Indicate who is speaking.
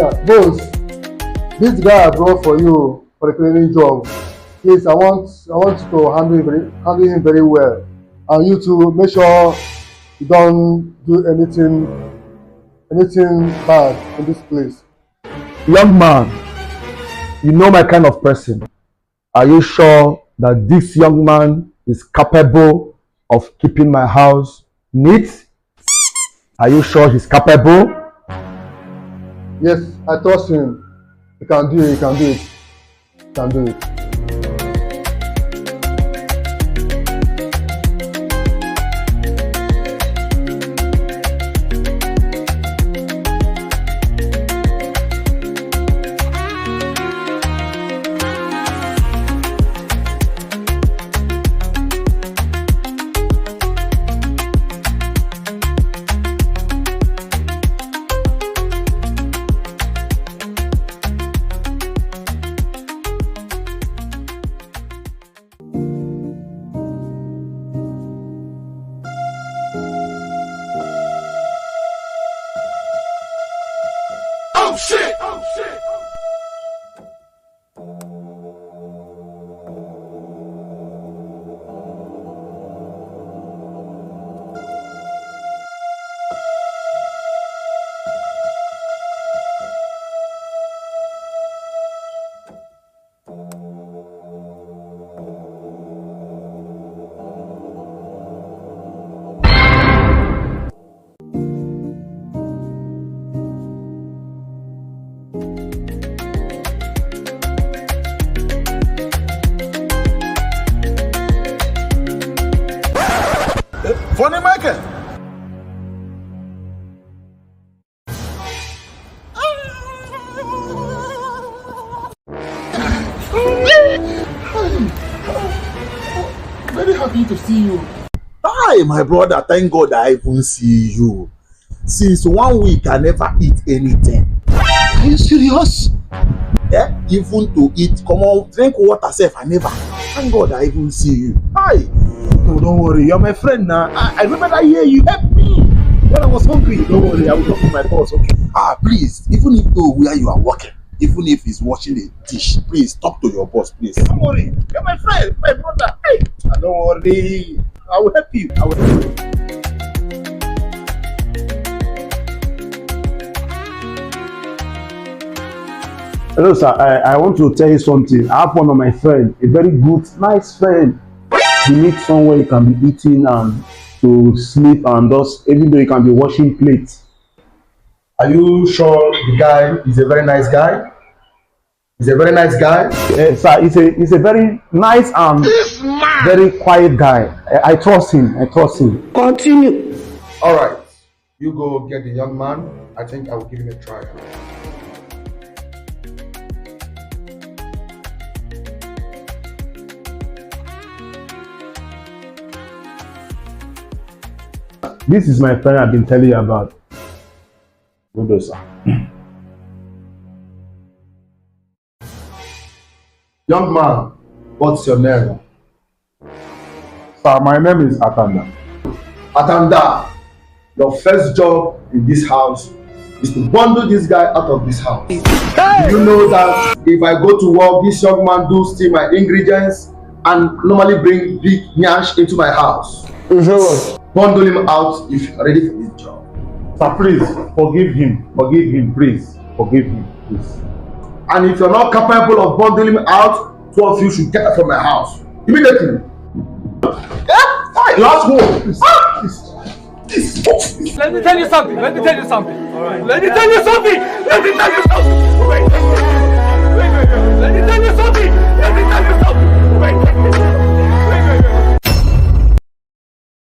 Speaker 1: Boss, this guy I brought for you for the cleaning job. Please, I want you to handle him very well, and you to make sure you don't do anything bad in this place.
Speaker 2: Young man, you know my kind of person. Are you sure that this young man is capable of keeping my house neat? Are you sure he's capable?
Speaker 1: Yes, I trust him. He can do it. He can do it. He can do it.
Speaker 3: Oh shit! Oh shit! Funny Michael. Very happy to see you.
Speaker 4: Hi, my brother. Thank God I even see you. Since 1 week, I never eat anything.
Speaker 3: Are you serious?
Speaker 4: Yeah, even to eat. Come on, drink water, self. I never. Thank God I even see you. Hi. No, don't worry. You're my friend now. I remember that year you helped me when I was hungry. Don't worry. I will talk to my boss. Okay. Please. Even if though where you are working, even if he's washing a dish, please talk to your boss, please. Don't worry. You're my friend, my brother. Hey. Don't worry. I will help you. I will help you.
Speaker 2: Hello, sir. I want to tell you something. I have one of my friends, a very good, nice friend. He needs somewhere he can be eating and to sleep and thus, even though he can be washing plates. Are you sure the guy is a very nice guy? He's a very nice guy? Sir, he's a very nice and very quiet guy. I trust him. I trust him.
Speaker 3: Continue.
Speaker 1: All right, you go get the young man. I think I will give him a try.
Speaker 2: This is my friend I've been telling you about. Good, sir.
Speaker 1: Young man, what's your name?
Speaker 2: Sir, my name is Atanda.
Speaker 1: Atanda, your first job in this house is to bundle this guy out of this house. Hey! You know that if I go to work, this young man do steal my ingredients and normally bring big nyash into my house. Bundle him out if you're ready for this job.
Speaker 2: Sir, please forgive him. Forgive him, please. Forgive him, please.
Speaker 1: And if you're not capable of bundling him out, two of you should get out from my house immediately. Last one.
Speaker 5: Let me tell you something. Let me tell you something. All right. Let me tell you something. Let me tell you something.